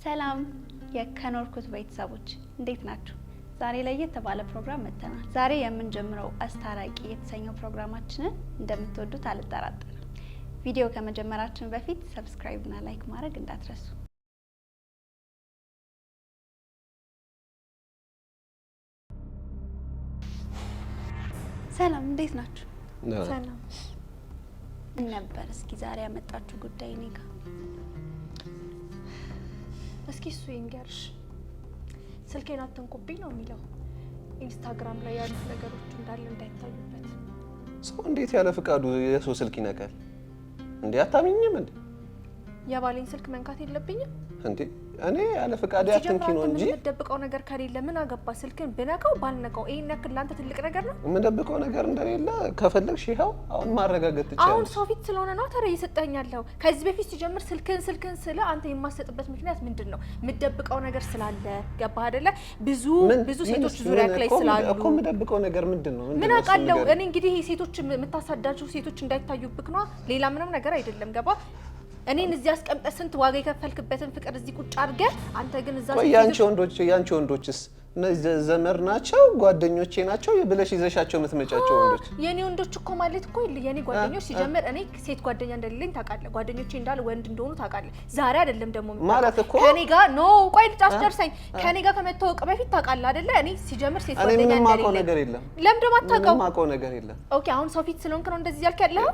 ሰላም የከኖርኩት ቤተሰቦች እንዴት ናችሁ? ዛሬ ለየት ባለ ፕሮግራም መጥተናል። ዛሬ የምንጀምረው አስታራቂ የተሰኘው ፕሮግራማችንን እንደምትወዱት አልጠራጠርም። ቪዲዮ ከመጀመራችን በፊት ሰብስክራይብ እና ላይክ ማድረግ እንዳትረሱ። ሰላም እንዴት ናችሁ? ሰላም ነበር። እስኪ ዛሬ ያመጣችሁ ጉዳይ እኔ ጋር እስኪ እሱ ይንገርሽ። ስልኬን አትንኩብኝ ነው የሚለው። ኢንስታግራም ላይ ያሉት ነገሮች እንዳለ እንዳይታዩበት። ሰው እንዴት ያለ ፍቃዱ የሰው ስልክ ይነካል እንዴ? አታምኝም እንዴ? የባሌን ስልክ መንካት የለብኝም እንዴ? እኔ ያለ ፍቃድ አትንኪ ነው እንጂ የምደብቀው ነገር ከሌለ ምን አገባ? ስልክን ብነካው ባልነካው ይሄን ያክል ላንተ ትልቅ ነገር ነው? የምደብቀው ነገር እንደሌለ ከፈለግሽ ይኸው አሁን ማረጋገጥ ትችያለሽ። አሁን ሰው ፊት ስለሆነ ነው ታዲያ እየሰጠኛለሁ። ከዚህ በፊት ሲጀምር ስልክን ስለ አንተ የማሰጥበት ምክንያት ምንድነው? የምደብቀው ነገር ስላለ ገባህ አይደለ? ብዙ ሴቶች ዙሪያ ላይ ስላሉ እኮ የምደብቀው ነገር ምንድነው? ምን አውቃለሁ እኔ እንግዲህ ሴቶች የምታሳዳቸው ሴቶች እንዳይታዩብክ ነው። ሌላ ምንም ነገር አይደለም። ገባህ? እኔን እዚህ አስቀምጠህ ስንት ዋጋ የከፈልክበትን ፍቅር እዚህ ቁጭ አድርገህ አንተ ግን እዛ ያንቺ ወንዶችስ እነዚህ ዘመር ናቸው ጓደኞቼ ናቸው ብለሽ ይዘሻቸው የምትመጫቸው ወንዶች? የኔ ወንዶች እኮ ማለት እኮ የኔ ጓደኞች ሲጀምር እኔ ሴት ጓደኛ እንደሌለኝ ታውቃለህ። ጓደኞቼ እንዳለ ወንድ እንደሆኑ ታውቃለህ። ዛሬ አይደለም ደግሞ ማለት እኮ ከኔ ጋር ቆይ አስጨርሰኝ። ከኔ ጋር ከመተዋወቅ በፊት ታውቃለህ አይደለ? እኔ ሲጀምር ሴት ጓደኛ እንደሌለኝ ምንም ማውቀው ነገር የለም። ለምን ደግሞ አታውቀው? ምንም ማውቀው ነገር የለም። ኦኬ አሁን ሰው ፊት ስለሆንክ ነው እንደዚህ ያልክ ያለኸው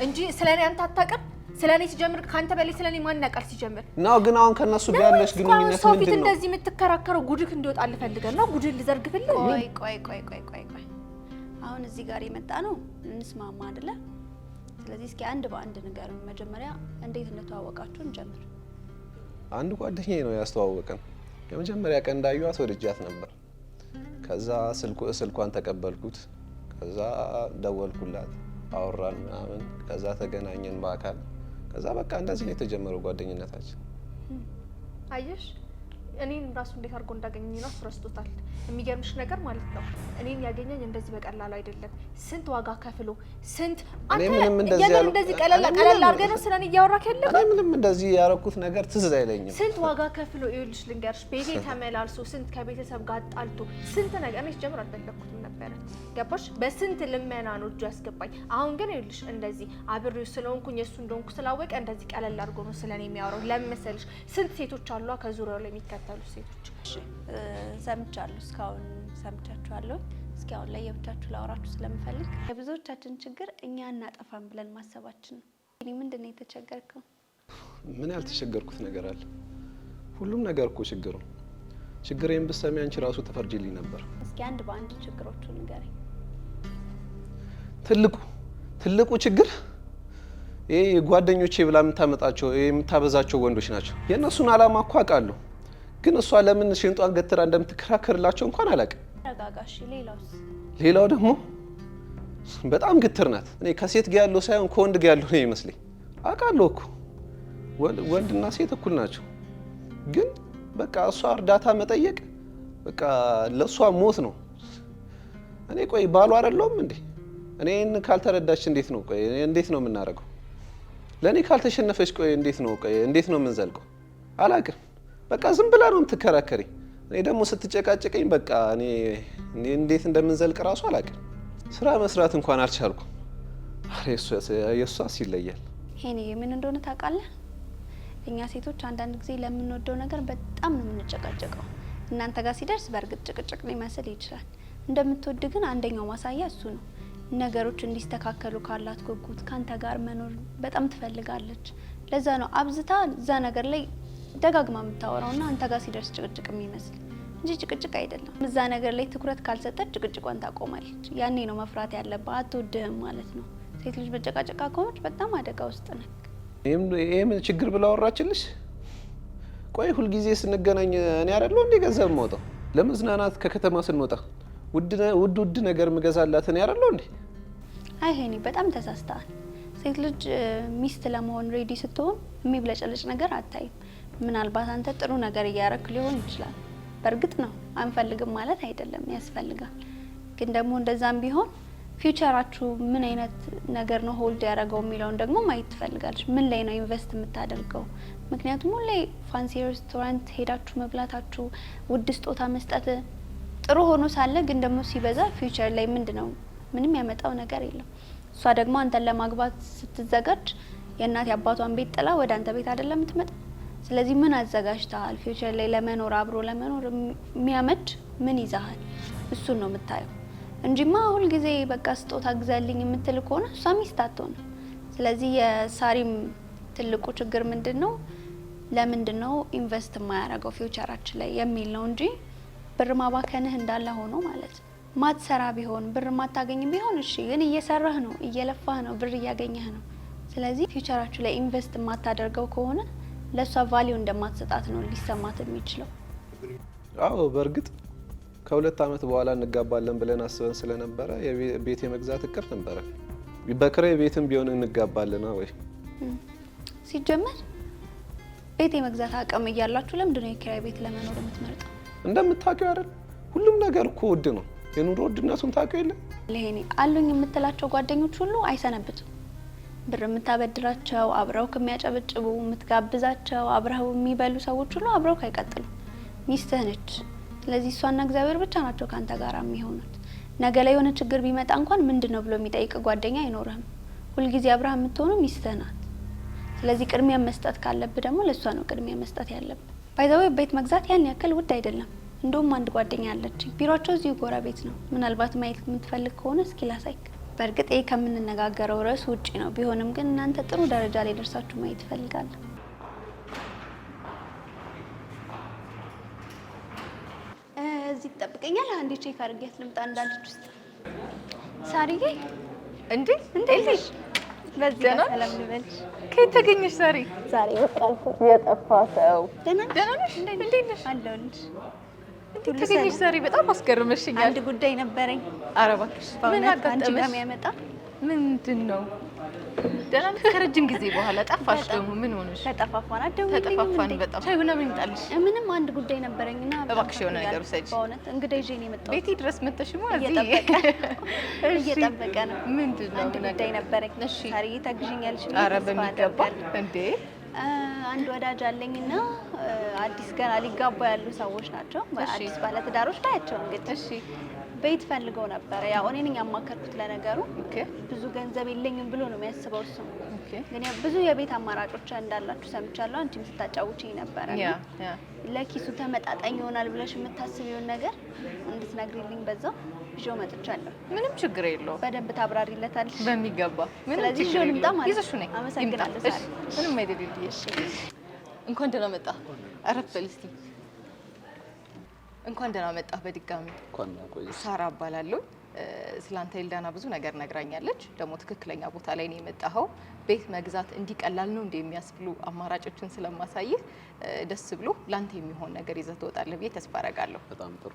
እንጂ ስለኔ አንተ አታውቅም። ስለኔ ሲጀምር ካንተ በላይ ስለኔ ማን ያውቃል? ሲጀምር ነው ግን አሁን ከነሱ ጋር ያለሽ ግንኙነት ሰው ፊት እንደዚህ የምትከራከረው ጉድክ እንዲወጣል ፈልገህ ነው? ጉድን ልዘርግፍልህ? ቆይ አሁን እዚህ ጋር የመጣ ነው እንስማማ አይደለ? ስለዚህ እስኪ አንድ በአንድ ነገር መጀመሪያ እንዴት እንደተዋወቃችሁ እንጀምር። አንድ ጓደኛዬ ነው ያስተዋወቀን። የመጀመሪያ ቀን እንዳዩዋት ወድጃት ነበር። ከዛ ስልኳን ተቀበልኩት። ከዛ ደወልኩላት፣ አወራን ምናምን። ከዛ ተገናኘን በአካል። ከዛ በቃ እንደዚህ ነው የተጀመረው ጓደኝነታችን። አየሽ እኔን ራሱ እንዴት አድርጎ እንዳገኘኝ ነው አስረስቶታል። የሚገርምሽ ነገር ማለት ነው እኔን ያገኘኝ እንደዚህ በቀላሉ አይደለም። ስንት ዋጋ ከፍሎ ስንት አንተ እንደዚህ ቀለል አድርገህ ነው ስለኔ እያወራክ ያለው። እኔ ምንም እንደዚህ ያረኩት ነገር ትዝ አይለኝም። ስንት ዋጋ ከፍሎ ይኸውልሽ ልንገርሽ፣ ቤቴ ተመላልሶ ስንት ከቤተሰብ ጋር ጣልቶ ስንት ነገር እኔ ጀምር አልፈለኩትም ነበር። ገባሽ? በስንት ልመና ነው እጁ ያስገባኝ። አሁን ግን ይኸውልሽ እንደዚህ አብሬው ስለሆንኩኝ እሱ እንደሆንኩ ስላወቀ እንደዚህ ቀለል አድርጎ ነው ስለኔ የሚያወራው። ለምን መሰልሽ? ስንት ሴቶች አሉ ከዙሪያው ላይ የሚከተሉ ሴቶች። ሰምቻለሁ፣ እስካሁን ሰምቻችኋለሁ። እስኪ አሁን ላይ የብቻችሁ ላወራችሁ ስለምፈልግ የብዙዎቻችን ችግር እኛ እናጠፋን ብለን ማሰባችን ነው። እኔ ምንድን ነው የተቸገርከው? ምን ያልተቸገርኩት ነገር አለ? ሁሉም ነገር እኮ ችግር ነው። ችግሬን ብትሰሚ አንቺ ራሱ ተፈርጂልኝ ነበር። እስኪ አንድ በአንድ ችግሮቹን ንገረኝ። ትልቁ ችግር ይሄ ጓደኞቼ ብላ የምታመጣቸው የምታበዛቸው ወንዶች ናቸው። የእነሱን አላማ እኮ አውቃለሁ፣ ግን እሷ ለምን ሽንጧን ገትራ እንደምትከራከርላቸው እንኳን አላውቅም። ተረጋጋሽ። ሌላው ደግሞ በጣም ግትር ናት። እኔ ከሴት ጋር ያለው ሳይሆን ከወንድ ጋር ያለው ነው ይመስለኝ። አውቃለሁ እኮ ወንድና ሴት እኩል ናቸው፣ ግን በቃ እሷ እርዳታ መጠየቅ በቃ ለእሷ ሞት ነው። እኔ ቆይ ባሉ አይደለሁም እንዴ? እኔን ካልተረዳች እንዴት ነው የምናደርገው? ለኔ ካልተሸነፈች እንዴት ነው የምንዘልቀው? አላውቅም። በቃ ዝም ብላ ነው የምትከራከረኝ። እኔ ደግሞ ስትጨቃጨቀኝ በቃ እኔ እንዴት እንደምንዘልቅ ራሱ አላውቅም። ስራ መስራት እንኳን አልቻልኩም። የእሷስ ይለያል። ሄኔ ምን እንደሆነ ታውቃለህ? እኛ ሴቶች አንዳንድ ጊዜ ለምንወደው ነገር በጣም ነው የምንጨቃጨቀው። እናንተ ጋር ሲደርስ በእርግጥ ጭቅጭቅ ሊመስል ይችላል። እንደምትወድ ግን አንደኛው ማሳያ እሱ ነው። ነገሮች እንዲስተካከሉ ካላት ጉጉት ካንተ ጋር መኖር በጣም ትፈልጋለች። ለዛ ነው አብዝታ እዛ ነገር ላይ ደጋግማ የምታወራውና አንተ ጋር ሲደርስ ጭቅጭቅ የሚመስል እንጂ ጭቅጭቅ አይደለም። እዛ ነገር ላይ ትኩረት ካልሰጠች ጭቅጭቋን ታቆማለች። ያኔ ነው መፍራት ያለባት። አትወድህም ማለት ነው። ሴት ልጅ በጨቃጨቃ ከሆነች በጣም አደጋ ውስጥ ነክ። ይሄም ችግር ብላ አወራችልሽ? ቆይ ሁልጊዜ ስንገናኝ እኔ አይደለሁ እንዴ ገንዘብ የማወጣው? ለመዝናናት ከከተማ ስንወጣ ውድ ነገር ምገዛላት እኔ አይደለሁ እንዴ? አይ ሄኒ በጣም ተሳስተሃል። ሴት ልጅ ሚስት ለመሆን ሬዲ ስትሆን የሚብለጨልጭ ነገር አታይም። ምናልባት አንተ ጥሩ ነገር እያረክ ሊሆን ይችላል። በእርግጥ ነው አንፈልግም ማለት አይደለም፣ ያስፈልጋል። ግን ደግሞ እንደዛም ቢሆን ፊውቸራችሁ ምን አይነት ነገር ነው ሆልድ ያደረገው የሚለውን ደግሞ ማየት ትፈልጋለች። ምን ላይ ነው ኢንቨስት የምታደርገው? ምክንያቱም ሁሌ ፋንሲ ሬስቶራንት ሄዳችሁ መብላታችሁ፣ ውድ ስጦታ መስጠት ጥሩ ሆኖ ሳለ ግን ደግሞ ሲበዛ ፊውቸር ላይ ምንድነው ምንም ያመጣው ነገር የለም። እሷ ደግሞ አንተን ለማግባት ስትዘጋጅ የእናት የአባቷን ቤት ጥላ ወደ አንተ ቤት አይደለም የምትመጣ። ስለዚህ ምን አዘጋጅተሃል? ፊውቸር ላይ ለመኖር አብሮ ለመኖር የሚያመች ምን ይዛሃል? እሱን ነው የምታየው እንጂማ ሁል ጊዜ በቃ ስጦታ ግዛልኝ የምትል ከሆነ እሷ ሚስት አትሆንም። ስለዚህ የሳሪም ትልቁ ችግር ምንድነው ለምንድነው ኢንቨስት የማያደርገው ፊውቸራችን ላይ የሚል ነው እንጂ ብር ማባከንህ እንዳለ ሆኖ ማለት ነው። ማትሰራ ቢሆን ብር ማታገኝ ቢሆን እሺ፣ ግን እየሰራህ ነው፣ እየለፋህ ነው፣ ብር እያገኘህ ነው። ስለዚህ ፊውቸራችሁ ላይ ኢንቨስት የማታደርገው ከሆነ ለሷ ቫልዩ እንደማትሰጣት ነው ሊሰማት የሚችለው። አዎ በእርግጥ ከ2 አመት በኋላ እንጋባለን ብለን አስበን ስለነበረ የቤት የመግዛት እቅድ ነበረ። በክራይ ቤትም ቢሆን እንጋባለን ወይ ሲጀመር ቤት የመግዛት አቅም እያላችሁ ለምንድን ነው የኪራይ ቤት ለመኖር የምትመርጠው? እንደምታውቂው አይደል ሁሉም ነገር እኮ ውድ ነው። የኑሮ ውድነቱን ታውቂው የለ? ለሄኔ አሉኝ የምትላቸው ጓደኞች ሁሉ አይሰነብቱም። ብር የምታበድራቸው አብረው ከሚያጨበጭቡ የምትጋብዛቸው አብረው የሚበሉ ሰዎች ሁሉ አብረው አይቀጥሉ። ሚስትህ ነች። ስለዚህ እሷና እግዚአብሔር ብቻ ናቸው ካንተ ጋር የሚሆኑት። ነገ ላይ የሆነ ችግር ቢመጣ እንኳን ምንድነው ብሎ የሚጠይቅ ጓደኛ አይኖርህም። ሁልጊዜ አብረህ የምትሆነው ሚስትህ ናት። ስለዚህ ቅድሚያ መስጠት ካለብህ ደግሞ ለሷ ነው ቅድሚያ መስጠት ያለብህ። ባይዘው ቤት መግዛት ያን ያክል ውድ አይደለም። እንደውም አንድ ጓደኛ አለችኝ፣ ቢሮአቸው እዚሁ ጎረቤት ነው። ምናልባት ማየት የምትፈልግ ከሆነ እስኪ ላሳይክ። በእርግጥ ይሄ ከምንነጋገረው ርዕስ ውጪ ነው። ቢሆንም ግን እናንተ ጥሩ ደረጃ ላይ ደርሳችሁ ማየት እፈልጋለሁ። እዚህ ትጠብቀኛለህ? አንዴ ቼክ አድርጌያት ልምጣ እንዳለች ውስጥ ሳሪዬ። እንዴ እንዴት በዚህ ሰላም ልበልሽ። ከየት ተገኘሽ ዛሬ? ዛሬ ወጣልኩ የጠፋ ሰው። ደህና ነሽ? እንዴት ነሽ? አለሁልሽ። እንዴት ተገኘሽ ዛሬ? በጣም አስገርመሽኛል። አንድ ጉዳይ ነበረኝ። ኧረ እባክሽ ምን አጋጠመሽ? የሚያመጣ ምንድን ነው? ደህና ነሽ? ከረጅም ጊዜ በኋላ ጠፋሽ። ደግሞ ምን ሆነሽ? ተጠፋፋን። አትደውይልኝም? ተጠፋፋን በጣም። ሻይ ቡና ምን ይምጣልሽ? ምንም አንድ ጉዳይ ነበረኝና እባክሽ የሆነ ነገር ውሰጂ። በእውነት እንግዳ ይዤ ነው የመጣሁት። ቤቴ ድረስ መጥተሽማ እዚህ እየጠበቀ ነው። ምንድን ነው? አንድ ጉዳይ ነበረኝ። እሺ ሳሪዬ ታግዢኛለሽ? ኧረ በሚገባ እንዴ። አንድ ወዳጅ አለኝና አዲስ ገና ሊጋቡ ያሉ ሰዎች ናቸው። አዲስ ባለትዳሮች ናቸው። እንግዲህ እሺ ቤት ፈልገው ነበረ። ያው እኔ ነኝ ያማከርኩት ለነገሩ። ኦኬ ብዙ ገንዘብ የለኝም ብሎ ነው የሚያስበው እሱ። ኦኬ ግን ያው ብዙ የቤት አማራጮች እንዳላችሁ ሰምቻለሁ። አንቺም ስታጫውቺኝ ነበረ። ያ ለኪሱ ተመጣጣኝ ይሆናል ብለሽ የምታስቢውን ነገር እንድትነግሪልኝ በዛው ይዤው መጥቻለሁ። ምንም ችግር የለውም። በደንብ ታብራሪለታለሽ በሚገባ ምንም ስለዚህ ችግር ይዤው ልምጣ የለውም። ማለት ይዘሽው ነኝ። አመሰግናለሁ እሺ ሳሪ። ምንም አይደለም። እሺ እንኳን ደህና መጣ። አረፍ በል እስቲ። እንኳን ደህና መጣ በድጋሚ። እንኳን ቆይሽ። ሳራ እባላለሁ። ስላንተ ኤልዳና ብዙ ነገር ነግራኛለች። ደግሞ ትክክለኛ ቦታ ላይ ነው የመጣኸው። ቤት መግዛት እንዲቀላል ነው እንደ የሚያስብሉ አማራጮችን ስለማሳይህ ደስ ብሎ ላንተ የሚሆን ነገር ይዘህ ትወጣለህ ብዬ ተስፋ አደርጋለሁ። በጣም ጥሩ።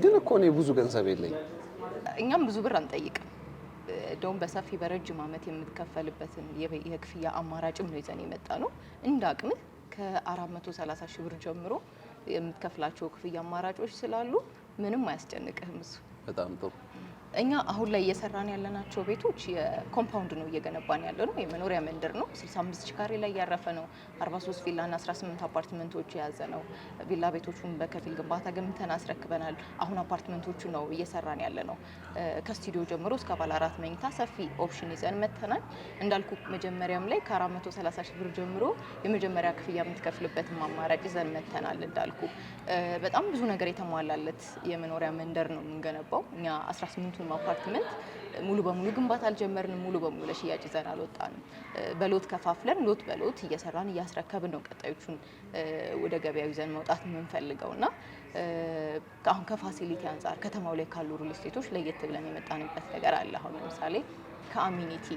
ግን እኮ እኔ ብዙ ገንዘብ የለኝ። እኛም ብዙ ብር አንጠይቅም። እንደውም በሰፊ በረጅም ዓመት የምትከፈልበትን የክፍያ አማራጭም ነው ይዘን የመጣ ነው። እንደ አቅምህ ከ430 ሺህ ብር ጀምሮ የምትከፍላቸው ክፍያ አማራጮች ስላሉ ምንም አያስጨንቅህም እሱ። በጣም ጥሩ። እኛ አሁን ላይ እየሰራን ያለናቸው ቤቶች የኮምፓውንድ ነው እየገነባን ያለ ነው። የመኖሪያ መንደር ነው። 65 ሺህ ካሬ ላይ ያረፈ ነው። 43 ቪላ እና 18 አፓርትመንቶች የያዘ ነው። ቪላ ቤቶቹን በከፊል ግንባታ ገምተን አስረክበናል። አሁን አፓርትመንቶቹ ነው እየሰራን ያለ ነው። ከስቱዲዮ ጀምሮ እስከ ባለ 4 መኝታ ሰፊ ኦፕሽን ይዘን መተናል። እንዳልኩ መጀመሪያም ላይ ከ430 ሺህ ብር ጀምሮ የመጀመሪያ ክፍያ የምትከፍልበትም አማራጭ ይዘን መተናል። እንዳልኩ በጣም ብዙ ነገር የተሟላለት የመኖሪያ መንደር ነው የምንገነባው እኛ 18 አፓርትመንት ሙሉ በሙሉ ግንባታ አልጀመርንም። ሙሉ በሙሉ ለሽያጭ ይዘን አልወጣንም። በሎት ከፋፍለን ሎት በሎት እየሰራን እያስረከብን ነው ቀጣዮቹን ወደ ገበያው ይዘን መውጣት የምንፈልገውና አሁን ከፋሲሊቲ አንጻር ከተማው ላይ ካሉ ሪል ስቴቶች ለየት ብለን የመጣንበት ነገር አለ። አሁን ለምሳሌ ከአሚኒቲ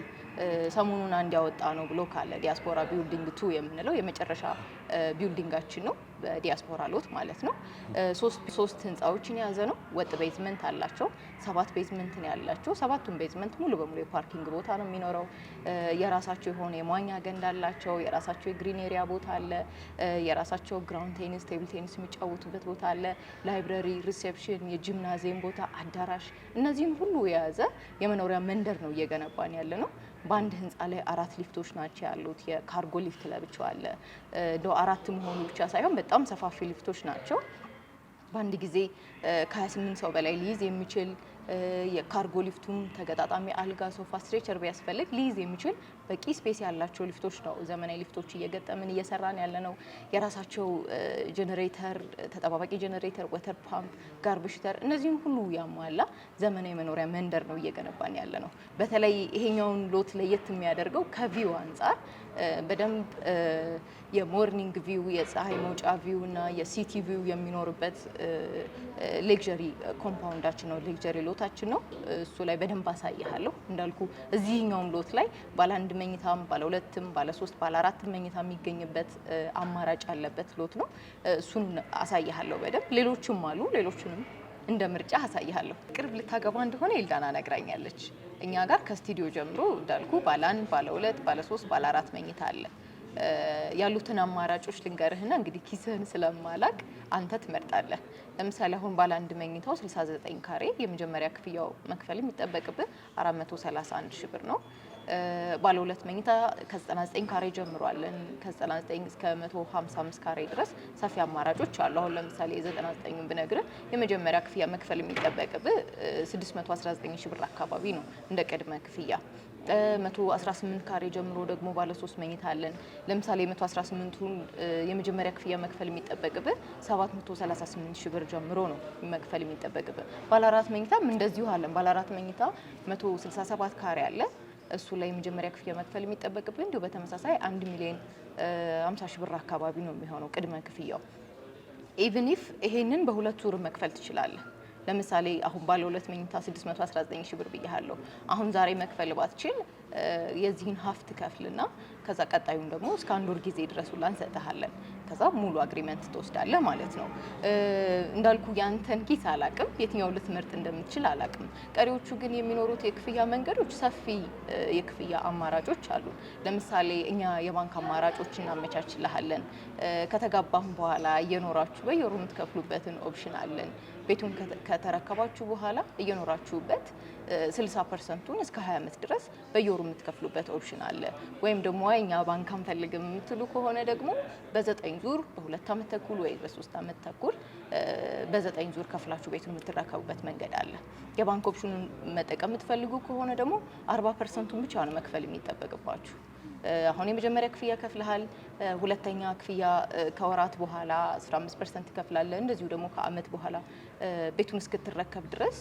ሰሞኑን አንድ ያወጣ ነው ብሎ ካለ ዲያስፖራ ቢልዲንግ 2 የምንለው የመጨረሻ ቢልዲንጋችን ነው በዲያስፖራ ሎት ማለት ነው። ሶስት ህንፃዎችን የያዘ ነው። ወጥ ቤዝመንት አላቸው። 7 ቤዝመንት ነው ያላቸው። 7ቱም ቤዝመንት ሙሉ በሙሉ የፓርኪንግ ቦታ ነው የሚኖረው። የራሳቸው የሆነ የመዋኛ ገንዳ አላቸው። የራሳቸው የግሪን ኤሪያ ቦታ አለ። የራሳቸው ግራውንድ ቴኒስ፣ ቴብል ቴኒስ የሚጫወቱበት ቦታ አለ። ላይብረሪ፣ ሪሴፕሽን፣ የጂምናዚየም ቦታ፣ አዳራሽ፣ እነዚህም ሁሉ የያዘ የመኖሪያ መንደር ነው እየገነባን ያለ ነው። በአንድ ህንፃ ላይ 4 ሊፍቶች ናቸው ያሉት። የካርጎ ሊፍት ለብቻው አለ። እንደው 4 መሆኑ ብቻ ሳይሆን በጣም ሰፋፊ ሊፍቶች ናቸው። በአንድ ጊዜ ከ28 ሰው በላይ ሊይዝ የሚችል የካርጎ ሊፍቱም ተገጣጣሚ አልጋ፣ ሶፋ፣ ስትሬቸር ቢያስፈልግ ሊይዝ የሚችል በቂ ስፔስ ያላቸው ሊፍቶች ነው። ዘመናዊ ሊፍቶች እየገጠምን እየሰራን ያለ ነው። የራሳቸው ጄኔሬተር፣ ተጠባባቂ ጄኔሬተር፣ ወተር ፓምፕ፣ ጋርብሽተር እነዚህም ሁሉ ያሟላ ዘመናዊ መኖሪያ መንደር ነው እየገነባን ያለ ነው። በተለይ ይሄኛውን ሎት ለየት የሚያደርገው ከቪው አንጻር በደንብ የሞርኒንግ ቪው፣ የፀሐይ መውጫ ቪው እና የሲቲ ቪው የሚኖርበት ሌክዠሪ ኮምፓውንዳችን ነው፣ ሌክዠሪ ሎታችን ነው። እሱ ላይ በደንብ አሳይሃለሁ። እንዳልኩ እዚህኛውም ሎት ላይ ባለ 1 መኝታም ባለ 2ም ባለ 3 ባለ 4 መኝታ የሚገኝበት አማራጭ ያለበት ሎት ነው። እሱን አሳይሃለሁ በደንብ። ሌሎችም አሉ። ሌሎችንም እንደ ምርጫ አሳይሃለሁ። ቅርብ ልታገባ እንደሆነ ኤልዳና ነግራኛለች። እኛ ጋር ከስቱዲዮ ጀምሮ እንዳልኩ ባለ 1 ባለ 2 ባለ 3 ባለ 4 መኝታ አለ። ያሉትን አማራጮች ልንገርህና እንግዲህ ኪስህን ስለማላቅ አንተ ትመርጣለህ። ለምሳሌ አሁን ባለ 1 መኝታው 69 ካሬ የመጀመሪያ ክፍያው መክፈል የሚጠበቅብህ 431 ሺህ ብር ነው። ባለ 2 መኝታ ከ99 ካሬ ጀምሯለን። ከ99 እስከ 155 ካሬ ድረስ ሰፊ አማራጮች አሉ። አሁን ለምሳሌ የ99ን ብነግርህ የመጀመሪያ ክፍያ መክፈል የሚጠበቅብህ 619 ሺህ ብር አካባቢ ነው እንደ ቅድመ ክፍያ። 118 ካሬ ጀምሮ ደግሞ ባለ 3 መኝታ አለን። ለምሳሌ 118ቱን የመጀመሪያ ክፍያ መክፈል የሚጠበቅብህ 738 ሺህ ብር ጀምሮ ነው መክፈል የሚጠበቅብህ። ባለ 4 መኝታም እንደዚሁ አለን። ባለ 4 መኝታ 167 ካሬ አለ። እሱ ላይ የመጀመሪያ ክፍያ መክፈል የሚጠበቅብህ እንዲሁ በተመሳሳይ 1 ሚሊዮን 50 ሺህ ብር አካባቢ ነው የሚሆነው ቅድመ ክፍያው። ኢቭን ኢፍ ይሄንን በ2 ዙር መክፈል ትችላለህ። ለምሳሌ አሁን ባለ 2 መኝታ 619 ሺህ ብር ብያለሁ። አሁን ዛሬ መክፈል ባትችል የዚህን ሀፍ ትከፍልና ከዛ ቀጣዩን ደግሞ እስከ 1 ወር ጊዜ ድረስ ሁላ እንሰጥሃለን። ከዛ ሙሉ አግሪመንት ትወስዳለህ ማለት ነው። እንዳልኩ ያንተን ኪስ አላቅም፣ የትኛው ልትመርጥ እንደምትችል አላቅም። ቀሪዎቹ ግን የሚኖሩት የክፍያ መንገዶች ሰፊ የክፍያ አማራጮች አሉ። ለምሳሌ እኛ የባንክ አማራጮች እናመቻችልሃለን። ከተጋባህም በኋላ እየኖራችሁ በየወሩ የምትከፍሉበትን ኦፕሽን አለን። ቤቱን ከተረከባችሁ በኋላ እየኖራችሁበት 60%ቱን እስከ 20 ዓመት ድረስ በየወሩ የምትከፍሉበት ኦፕሽን አለ። ወይም ደግሞ እኛ ባንክ አንፈልግም የምትሉ ከሆነ ደግሞ በ9 ዙር በ2 ዓመት ተኩል ወይ በ3 ዓመት ተኩል በ9 ዙር ከፍላችሁ ቤቱን የምትረከቡበት መንገድ አለ። የባንክ ኦፕሽኑን መጠቀም የምትፈልጉ ከሆነ ደግሞ 40%ቱን ብቻ ነው መክፈል የሚጠበቅባችሁ። አሁን የመጀመሪያ ክፍያ ከፍለሃል። ሁለተኛ ክፍያ ከወራት በኋላ 15% ትከፍላለህ። እንደዚሁ ደግሞ ከአመት በኋላ ቤቱን እስክትረከብ ድረስ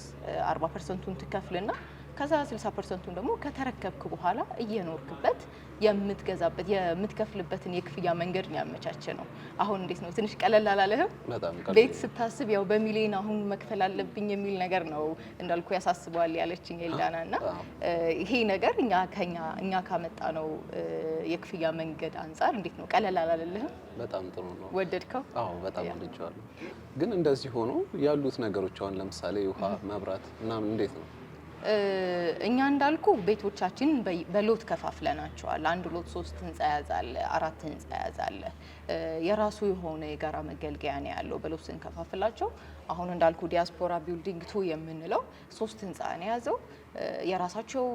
40%ቱን ትከፍልና ከዛ 60%ቱን ደግሞ ከተረከብክ በኋላ እየኖርክበት የምትገዛበት የምትከፍልበትን የክፍያ መንገድ ነው ያመቻቸ ነው። አሁን እንዴት ነው ትንሽ ቀለል አላለህም? ቤት ስታስብ ያው በሚሊዮን አሁን መክፈል አለብኝ የሚል ነገር ነው እንዳልኩ ያሳስበዋል ያለችኝ ኤልዳና። እና ይሄ ነገር እኛ ካመጣ ነው የክፍያ መንገድ አንጻር እንዴት ነው ቀለል አላለልህም? በጣም ጥሩ ነው። ወደድከው? አዎ በጣም ወድጄዋለሁ። ግን እንደዚህ ሆኖ ያሉት ነገሮች አሁን ለምሳሌ ውሃ፣ መብራት ምናምን እንዴት ነው? እኛ እንዳልኩ ቤቶቻችን በሎት ከፋፍለናቸዋል። አንድ ሎት 3 ህንፃ ያዛለ፣ 4 ህንፃ ያዛለ። የራሱ የሆነ የጋራ መገልገያ ነው ያለው በሎት ስንከፋፍላቸው። አሁን እንዳልኩ ዲያስፖራ ቢልዲንግ 2 የምንለው 3 ህንፃ ነው የያዘው። የራሳቸው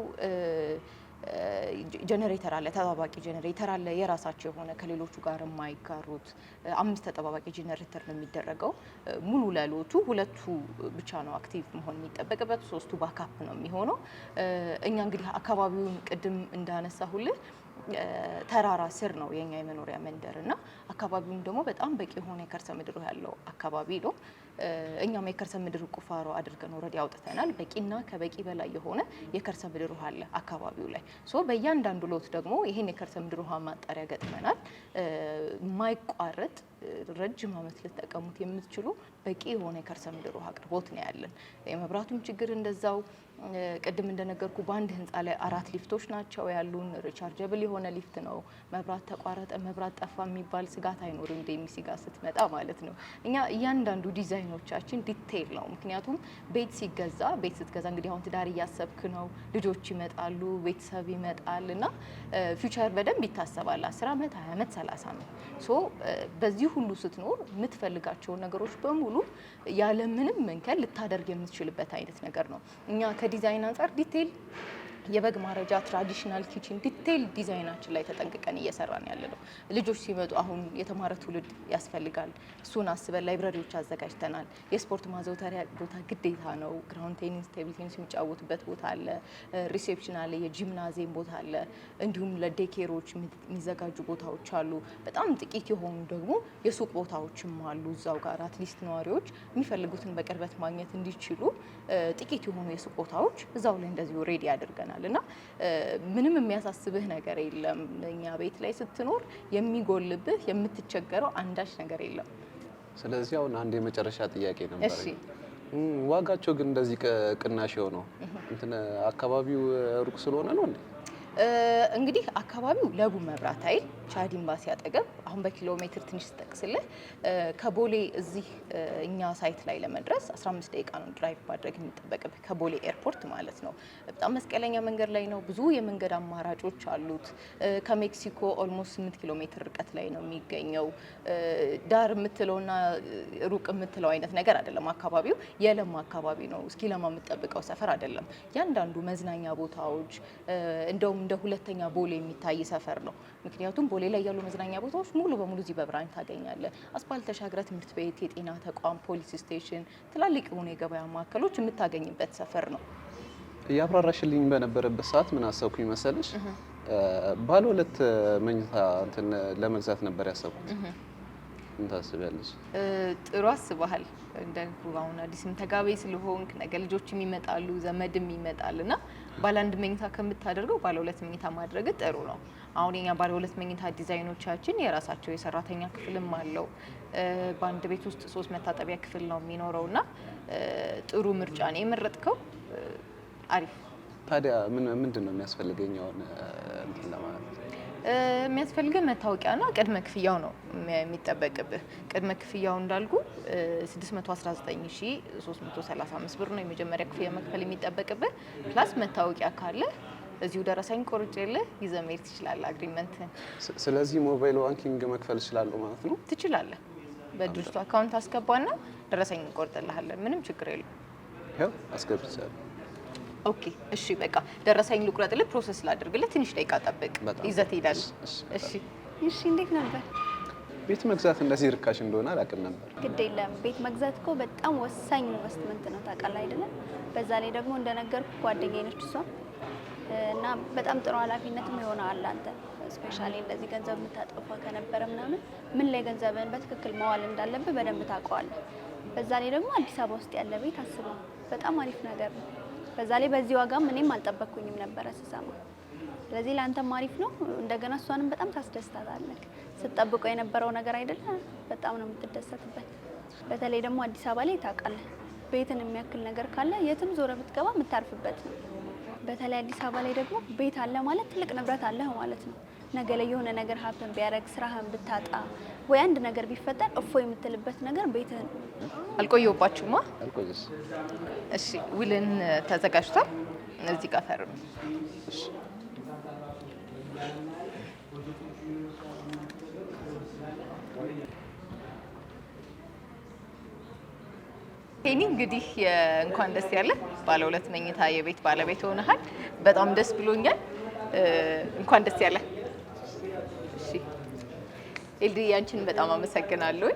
ጀነሬተር አለ፣ ተጠባባቂ ጀነሬተር አለ። የራሳቸው የሆነ ከሌሎቹ ጋር የማይጋሩት 5 ተጠባባቂ ጀነሬተር ነው የሚደረገው። ሙሉ ለሎቱ 2ቱ ብቻ ነው አክቲቭ መሆን የሚጠበቅበት፣ 3ቱ ባካፕ ነው የሚሆነው። እኛ እንግዲህ አካባቢውን ቅድም እንዳነሳሁልህ ተራራ ስር ነው የኛ የመኖሪያ መንደር እና አካባቢውም ደግሞ በጣም በቂ የሆነ የከርሰ ምድር ያለው አካባቢ ነው። እኛም የከርሰ ምድር ቁፋሮ አድርገን ኦልሬዲ አውጥተናል። በቂና ከበቂ በላይ የሆነ የከርሰ ምድር ውሃ አለ አካባቢው ላይ። በእያንዳንዱ ሎት ደግሞ ይሄን የከርሰ ምድር ውሃ ማጣሪያ ገጥመናል። የማይቋረጥ ረጅም ዓመት ልትጠቀሙት የምትችሉ በቂ የሆነ የከርሰ ምድር ውሃ አቅርቦት ነው ያለን። የመብራቱም ችግር እንደዛው ቅድም እንደነገርኩ በአንድ ህንፃ ላይ 4 ሊፍቶች ናቸው ያሉን። ሪቻርጀብል የሆነ ሊፍት ነው። መብራት ተቋረጠ፣ መብራት ጠፋ የሚባል ስጋት አይኖርም። ዴምሲ ጋር ስትመጣ ማለት ነው። እኛ እያንዳንዱ ዲዛይኖቻችን ዲቴይል ነው። ምክንያቱም ቤት ስትገዛ እንግዲህ አሁን ትዳር እያሰብክ ነው፣ ልጆች ይመጣሉ፣ ቤተሰብ ይመጣል እና ፊውቸር በደንብ ይታሰባል። 10 ዓመት፣ 20 ዓመት፣ 30 ዓመት በዚህ ሁሉ ስትኖር የምትፈልጋቸውን ነገሮች በሙሉ ያለምንም መንከል ልታደርግ የምትችልበት አይነት ነገር ነው። እኛ ከዲዛይን አንጻር ዲቴይል የበግ ማረጃ ትራዲሽናል ኪችን ዲቴይል ዲዛይናችን ላይ ተጠንቅቀን እየሰራን ያለ ነው። ልጆች ሲመጡ አሁን የተማረ ትውልድ ያስፈልጋል። እሱን አስበን ላይብረሪዎች አዘጋጅተናል። የስፖርት ማዘውተሪያ ቦታ ግዴታ ነው። ግራውንድ ቴኒስ፣ ቴብል ቴኒስ የሚጫወቱበት ቦታ አለ። ሪሴፕሽን አለ። የጂምናዚየም ቦታ አለ። እንዲሁም ለዴኬሮች የሚዘጋጁ ቦታዎች አሉ። በጣም ጥቂት የሆኑ ደግሞ የሱቅ ቦታዎችም አሉ እዛው ጋር አትሊስት ነዋሪዎች የሚፈልጉትን በቅርበት ማግኘት እንዲችሉ ጥቂት የሆኑ የሱቅ ቦታዎች እዛው ላይ እንደዚሁ ሬዲ ያደርገናል እና ምንም የሚያሳስብህ ነገር የለም። እኛ ቤት ላይ ስትኖር የሚጎልብህ የምትቸገረው አንዳች ነገር የለም። ስለዚህ አሁን አንድ የመጨረሻ ጥያቄ ነበር። እሺ ዋጋቸው ግን እንደዚህ ቅናሽ የሆነው እንትን አካባቢው ሩቅ ስለሆነ ነው እንዴ? እንግዲህ አካባቢው ለቡ መብራት ኃይል ቻድ ኤምባሲ አጠገብ አሁን በኪሎ ሜትር ትንሽ ስጠቅስልህ ከቦሌ እዚህ እኛ ሳይት ላይ ለመድረስ 15 ደቂቃ ነው ድራይቭ ማድረግ የሚጠበቅብህ ከቦሌ ኤርፖርት ማለት ነው። በጣም መስቀለኛ መንገድ ላይ ነው። ብዙ የመንገድ አማራጮች አሉት። ከሜክሲኮ ኦልሞስት 8 ኪሎ ሜትር ርቀት ላይ ነው የሚገኘው። ዳር የምትለውና ሩቅ የምትለው አይነት ነገር አይደለም። አካባቢው የለማ አካባቢ ነው። እስኪ ለማ የምትጠብቀው ሰፈር አይደለም። ያንዳንዱ መዝናኛ ቦታዎች እንደውም እንደ ሁለተኛ ቦሌ የሚታይ ሰፈር ነው። ምክንያቱም ቦሌ ላይ ያሉ መዝናኛ ቦታዎች ሙሉ በሙሉ እዚህ በብራኝ ታገኛለህ። አስፓልት ተሻግረ ትምህርት ቤት፣ የጤና ተቋም፣ ፖሊስ ስቴሽን፣ ትላልቅ የሆኑ የገበያ ማዕከሎች የምታገኝበት ሰፈር ነው። እያብራራሽልኝ በነበረበት ሰዓት ምን አሰብኩኝ መሰለሽ? ባለ 2 መኝታ እንትን ለመግዛት ነበር ያሰብኩት። ምን ታስቢያለሽ? ጥሩ አስበሃል። እንደንኩ አሁን አዲስም ተጋቢ ስለሆንክ ነገ ልጆችም ይመጣሉ፣ ዘመድም ይመጣል እና ባለ 1 መኝታ ከምታደርገው ባለ 2 መኝታ ማድረግ ጥሩ ነው። አሁን የኛ ባለ 2 መኝታ ዲዛይኖቻችን የራሳቸው የሰራተኛ ክፍልም አለው። በአንድ ቤት ውስጥ 3 መታጠቢያ ክፍል ነው የሚኖረውና ጥሩ ምርጫ ነው የመረጥከው። አሪፍ። ታዲያ ምንድን ነው የሚያስፈልገኝ አሁን እንትን ለማለት? የሚያስፈልገው መታወቂያና ቅድመ ክፍያው ነው የሚጠበቅብህ። ቅድመ ክፍያው እንዳልኩ 619,335 ብር ነው የመጀመሪያ ክፍያ መክፈል የሚጠበቅብህ። ፕላስ መታወቂያ ካለ እዚሁ ደረሰኝ ቆርጬልህ ይዘህ መሄድ ትችላለህ አግሪመንትን። ስለዚህ ሞባይል ባንኪንግ መክፈል እችላለሁ ማለት ነው? ትችላለህ። በድርጅቱ አካውንት አስገባና ደረሰኝ እንቆርጥልሃለን። ምንም ችግር የለም። ያው አስገብቻለሁ። ኦኬ እሺ፣ በቃ ደረሰኝ ልቁረጥልህ፣ ፕሮሰስ ላድርግልህ። ትንሽ ደቂቃ ጠብቅ፣ ይዘህ ትሄዳለህ። እሺ እሺ። እንዴት ነበር? ቤት መግዛት እንደዚህ ርካሽ እንደሆነ አላውቅም ነበር። ግድ የለም። ቤት መግዛት እኮ በጣም ወሳኝ ኢንቨስትመንት ነው ታውቃለህ አይደለም? በዛ ላይ ደግሞ እንደነገርኩ ጓደኛዬ ነች እሷ እና በጣም ጥሩ ኃላፊነትም ይሆናል አንተ ስፔሻሊ እንደዚህ ገንዘብ የምታጠፋ ከነበረ ምናምን ምን ላይ ገንዘብን በትክክል መዋል እንዳለብህ በደንብ ታውቀዋለህ። በዛ ላይ ደግሞ አዲስ አበባ ውስጥ ያለ ቤት አስበው፣ በጣም አሪፍ ነገር ነው። በዛ ላይ በዚህ ዋጋም እኔም አልጠበቅኩኝም ነበረ ስሰማ። ስለዚህ ለአንተም አሪፍ ነው። እንደገና እሷንም በጣም ታስደስታታለህ። ስትጠብቀው የነበረው ነገር አይደለ? በጣም ነው የምትደሰትበት። በተለይ ደግሞ አዲስ አበባ ላይ ታውቃለህ፣ ቤትን የሚያክል ነገር ካለ የትም ዞረ ብትገባ የምታርፍበት ነው። በተለይ አዲስ አበባ ላይ ደግሞ ቤት አለ ማለት ትልቅ ንብረት አለህ ማለት ነው። ነገ ላይ የሆነ ነገር ሀፕን ቢያደርግ፣ ስራህን ብታጣ ወይ አንድ ነገር ቢፈጠር እፎ የምትልበት ነገር ቤትህን። አልቆየሁባችሁማ? አልቆየሽ? እሺ፣ ውልን ተዘጋጅቷል። እዚህ ጋር ፈርም። እሺ። ሄኒ እንግዲህ እንኳን ደስ ያለ ባለ 2 መኝታ የቤት ባለቤት ሆነሃል። በጣም ደስ ብሎኛል። እንኳን ደስ ያለ። እሺ ኤልዲ፣ ያንቺን በጣም አመሰግናለሁ።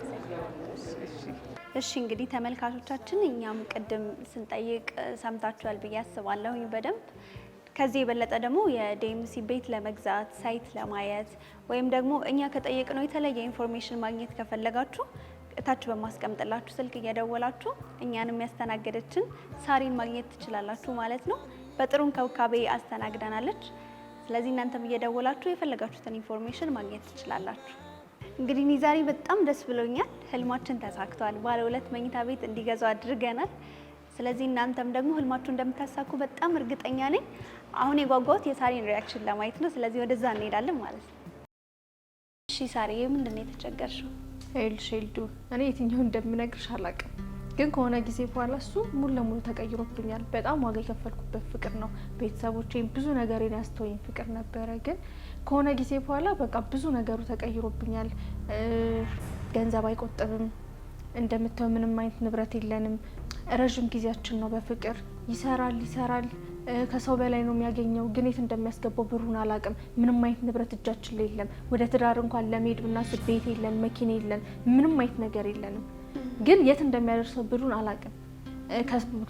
እሺ እንግዲህ ተመልካቾቻችን፣ እኛም ቅድም ስንጠይቅ ሰምታችኋል ብዬ አስባለሁኝ በደንብ። ከዚህ የበለጠ ደግሞ የዴምሲ ቤት ለመግዛት ሳይት ለማየት ወይም ደግሞ እኛ ከጠየቅነው የተለየ ኢንፎርሜሽን ማግኘት ከፈለጋችሁ እታች በማስቀምጥላችሁ ስልክ እየደወላችሁ እኛንም ያስተናገደችን ሳሪን ማግኘት ትችላላችሁ ማለት ነው። በጥሩ እንክብካቤ አስተናግዳናለች። ስለዚህ እናንተም እየደወላችሁ የፈለጋችሁትን ኢንፎርሜሽን ማግኘት ትችላላችሁ። እንግዲህ እኔ ዛሬ በጣም ደስ ብሎኛል። ህልማችን ተሳክቷል። ባለ 2 መኝታ ቤት እንዲገዙ አድርገናል። ስለዚህ እናንተም ደግሞ ህልማችሁ እንደምታሳኩ በጣም እርግጠኛ ነኝ። አሁን የጓጓሁት የሳሪን ሪያክሽን ለማየት ነው። ስለዚህ ወደዛ እንሄዳለን ማለት ነው። እሺ ሳሪ፣ ምንድን ነው የተቸገርሽው? ኤልዱ እኔ የትኛው እንደምነግርሽ አላውቅም፣ ግን ከሆነ ጊዜ በኋላ እሱ ሙሉ ለሙሉ ተቀይሮብኛል። በጣም ዋጋ የከፈልኩበት ፍቅር ነው። ቤተሰቦቼም ብዙ ነገሬን ያስተወኝ ፍቅር ነበረ፣ ግን ከሆነ ጊዜ በኋላ በቃ ብዙ ነገሩ ተቀይሮብኛል። ገንዘብ አይቆጥብም፣ እንደምታየው ምንም አይነት ንብረት የለንም። ረዥም ጊዜያችን ነው በፍቅር ይሰራል ከሰው በላይ ነው የሚያገኘው፣ ግን የት እንደሚያስገባው ብሩን አላውቅም። ምንም አይነት ንብረት እጃችን ላይ የለም። ወደ ትዳር እንኳን ለመሄድ ብናስብ ቤት የለን፣ መኪና የለን፣ ምንም አይነት ነገር የለንም። ግን የት እንደሚያደርሰው ብሩን አላውቅም።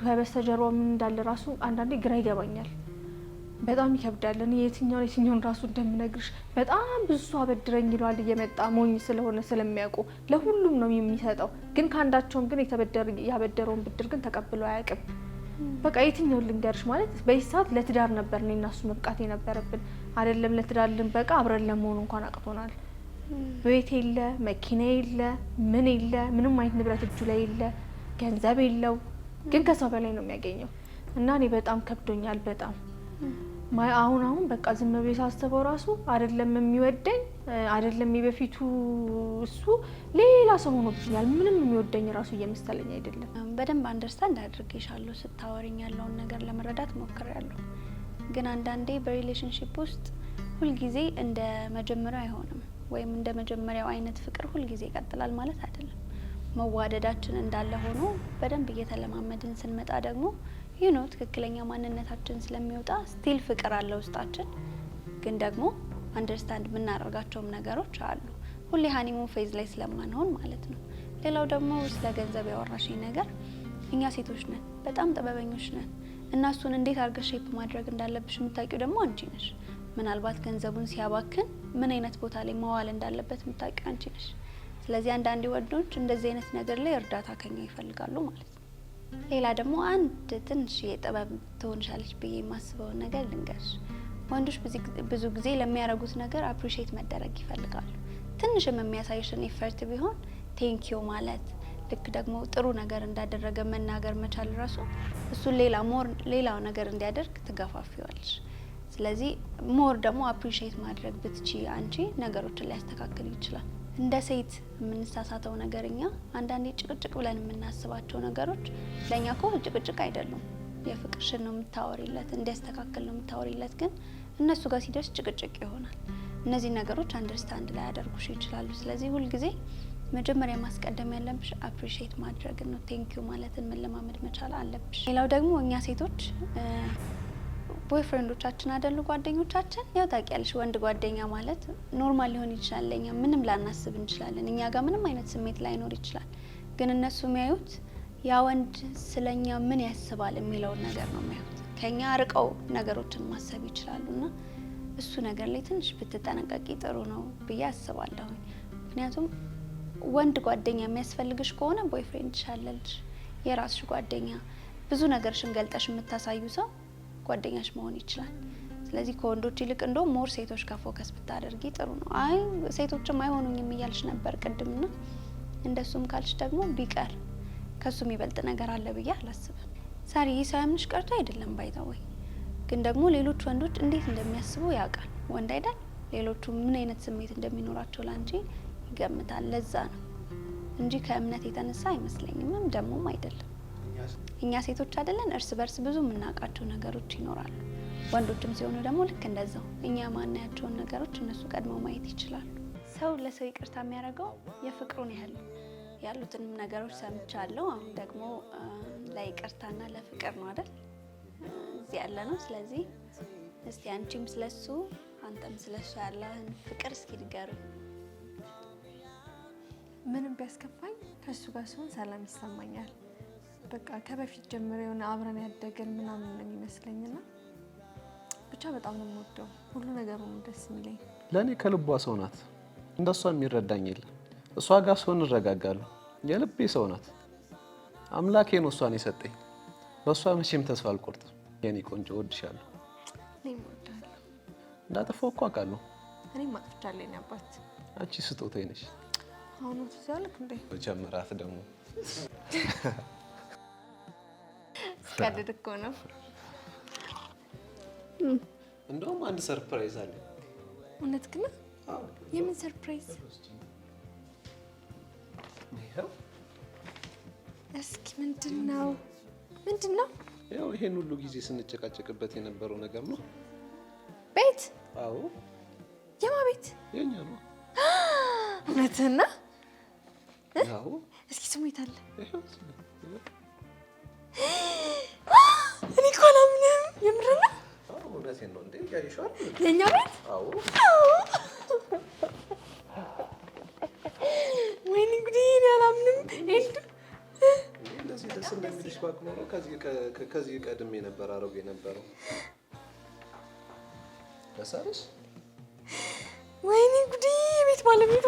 ከበስተጀርባ ምን እንዳለ ራሱ አንዳንዴ ግራ ይገባኛል። በጣም ይከብዳል። እኔ የትኛውን ራሱ እንደምነግርሽ በጣም ብዙ ሰው አበድረኝ ይለዋል እየመጣ ሞኝ ስለሆነ ስለሚያውቁ ለሁሉም ነው የሚሰጠው። ግን ከአንዳቸውም ግን ያበደረውን ብድር ግን ተቀብሎ አያውቅም። በቃ የትኛውን ልንገርሽ ማለት በዚህ ሰዓት ለትዳር ነበር እኔ እና እሱ መብቃት የነበረብን። አይደለም ለትዳር ልንበቃ አብረን ለመሆኑ እንኳን አቅቶናል። ቤት የለ፣ መኪና የለ፣ ምን የለ፣ ምንም አይነት ንብረት እጁ ላይ የለ፣ ገንዘብ የለው፣ ግን ከሰው በላይ ነው የሚያገኘው እና እኔ በጣም ከብዶኛል። በጣም አሁን በቃ ዝም ብዬ ሳስበው ራሱ አይደለም የሚወደኝ አይደለም የበፊቱ እሱ ሌላ ሰው ሆኖብኛል። ምንም የሚወደኝ ራሱ እየመሰለኝ አይደለም። በደንብ አንደርስታንድ አድርጌሻለሁ። ስታወሪኝ ያለውን ነገር ለመረዳት ሞክሬያለሁ። ግን አንዳንዴ በሪሌሽንሺፕ ውስጥ ሁልጊዜ እንደ መጀመሪያው አይሆንም፣ ወይም እንደ መጀመሪያው አይነት ፍቅር ሁልጊዜ ይቀጥላል ማለት አይደለም። መዋደዳችን እንዳለ ሆኖ በደንብ እየተለማመድን ስንመጣ ደግሞ ትክክለኛ ማንነታችን ስለሚወጣ ስቲል ፍቅር አለ ውስጣችን። ግን ደግሞ አንደርስታንድ የምናደርጋቸውም ነገሮች አሉ፣ ሁሌ ሃኒሙን ፌዝ ላይ ስለማንሆን ማለት ነው። ሌላው ደግሞ ስለ ገንዘብ ያወራሽኝ ነገር፣ እኛ ሴቶች ነን፣ በጣም ጥበበኞች ነን እና እሱን እንዴት አድርገሽ ሼፕ ማድረግ እንዳለብሽ የምታውቂው ደግሞ አንቺ ነሽ። ምናልባት ገንዘቡን ሲያባክን ምን አይነት ቦታ ላይ መዋል እንዳለበት የምታውቂው አንቺ ነሽ። ስለዚህ አንዳንድ ወንዶች እንደዚህ አይነት ነገር ላይ እርዳታ ከኛ ይፈልጋሉ ማለት ነው። ሌላ ደግሞ አንድ ትንሽ የጥበብ ትሆንሻለች ብዬ የማስበውን ነገር ልንገርሽ። ወንዶች ብዙ ጊዜ ለሚያደርጉት ነገር አፕሪሺየት መደረግ ይፈልጋሉ። ትንሽም የሚያሳይሽን ኤፈርት ቢሆን ቴንኪዩ ማለት፣ ልክ ደግሞ ጥሩ ነገር እንዳደረገ መናገር መቻል ራሱ እሱን ሌላው ነገር እንዲያደርግ ትገፋፊዋለሽ። ስለዚህ ሞር ደግሞ አፕሪሺየት ማድረግ ብትቺ አንቺ ነገሮችን ሊያስተካክል ይችላል። እንደ ሴት የምንሳሳተው ነገርኛ አንዳንዴ ጭቅጭቅ ብለን የምናስባቸው ነገሮች ለኛ እኮ ጭቅጭቅ አይደሉም። የፍቅርሽን ነው የምታወሪለት፣ እንዲያስተካክል ነው የምታወሪለት። ግን እነሱ ጋር ሲደርስ ጭቅጭቅ ይሆናል። እነዚህ ነገሮች አንደርስታንድ ላይ ያደርጉሽ ይችላሉ። ስለዚህ ሁልጊዜ መጀመሪያ ማስቀደም ያለብሽ አፕሪሺየት ማድረግ ነው። ቴንኪዩ ማለትን መለማመድ መቻል አለብሽ። ሌላው ደግሞ እኛ ሴቶች ቦይፍሬንዶቻችን አይደሉ ጓደኞቻችን፣ ያው ታውቂያለሽ፣ ወንድ ጓደኛ ማለት ኖርማል ሊሆን ይችላል። ለኛ ምንም ላናስብ እንችላለን፣ እኛ ጋር ምንም አይነት ስሜት ላይኖር ይችላል። ግን እነሱ የሚያዩት ያ ወንድ ስለኛ ምን ያስባል የሚለውን ነገር ነው የሚያዩት። ከኛ ርቀው ነገሮችን ማሰብ ይችላሉና እሱ ነገር ላይ ትንሽ ብትጠነቀቂ ጥሩ ነው ብዬ አስባለሁ። ምክንያቱም ወንድ ጓደኛ የሚያስፈልግሽ ከሆነ ቦይፍሬንድ ሻለልሽ፣ የራስሽ ጓደኛ ብዙ ነገርሽን ገልጠሽ የምታሳዩ ሰው ጓደኛሽ መሆን ይችላል። ስለዚህ ከወንዶች ይልቅ እንደው ሞር ሴቶች ጋር ፎከስ ብታደርጊ ጥሩ ነው። አይ ሴቶችም አይሆኑኝም እያልሽ ነበር ቅድምና፣ እንደሱም ካልሽ ደግሞ ቢቀር ከሱ የሚበልጥ ነገር አለ ብዬ አላስብም። ሳሪ ሳያምንሽ ቀርቶ አይደለም ባይታወይ፣ ግን ደግሞ ሌሎች ወንዶች እንዴት እንደሚያስቡ ያውቃል። ወንድ አይደል? ሌሎቹ ምን አይነት ስሜት እንደሚኖራቸው ላንቺ ይገምታል። ለዛ ነው እንጂ ከእምነት የተነሳ አይመስለኝም፣ ደግሞም አይደለም። እኛ ሴቶች አይደለን እርስ በርስ ብዙ የምናውቃቸው ነገሮች ይኖራሉ። ወንዶችም ሲሆኑ ደግሞ ልክ እንደዛው እኛ ማናያቸውን ነገሮች እነሱ ቀድመው ማየት ይችላሉ። ሰው ለሰው ይቅርታ የሚያደርገው የፍቅሩን ያህል ያሉትንም ነገሮች ሰምቻለሁ። አሁን ደግሞ ለይቅርታና ለፍቅር ነው አይደል እዚህ ያለ ነው። ስለዚህ እስቲ አንቺም ስለሱ አንተም ስለሱ ያለህን ፍቅር እስኪ ንገሩ። ምንም ቢያስከፋኝ ከሱ ጋር ሲሆን ሰላም ይሰማኛል። በቃ ከበፊት ጀምሮ የሆነ አብረን ያደገን ምናምን ነው የሚመስለኝና ብቻ በጣም ነው የምወደው። ሁሉ ነገሩ ነው ደስ የሚለኝ። ለእኔ ከልቧ ሰው ናት። እንደሷ የሚረዳኝ የለም። እሷ ጋር ሰውን እረጋጋለሁ። የልቤ ሰው ናት። አምላኬ ነው እሷን የሰጠኝ። በእሷ መቼም ተስፋ አልቆርጥም። የኔ ቆንጆ እወድሻለሁ። እኔም እወድሃለሁ። እንዳጠፋው እኮ አውቃለሁ። እኔም አጥፍቻለሁ የኔ አባት። አንቺ ስጦታዬ ነሽ። አሁን ትዛልክ እንዴ? ጀምራት ደግሞ ስቀልድ እኮ ነው። እንደውም አንድ ሰርፕራይዝ አለ። እውነት ግን? የምን ሰርፕራይዝ? እስኪ ምንድን ነው? ያው ይሄን ሁሉ ጊዜ ስንጨቃጨቅበት የነበረው ነገር ነው። ቤት? አዎ። የማ ቤት? የኛ ነው። እውነትህን ነው? አዎ። እስኪ ስሙ የት አለ? እኔ እኮ አላምንም። የምር ነው? አዎ እውነቴን ነው። እንዴ ያይሻል? የኛ ቤት? አዎ። ወይኔ ጉዴ! እኔ አላምንም። እንደዚህ ደስ እንደሚልሽ ባክሞ ነው። ከዚህ ቀድሜ ነበር አሮጌ የነበረው። ደስ አለሽ? ወይኔ ጉዴ! የቤት ባለቤት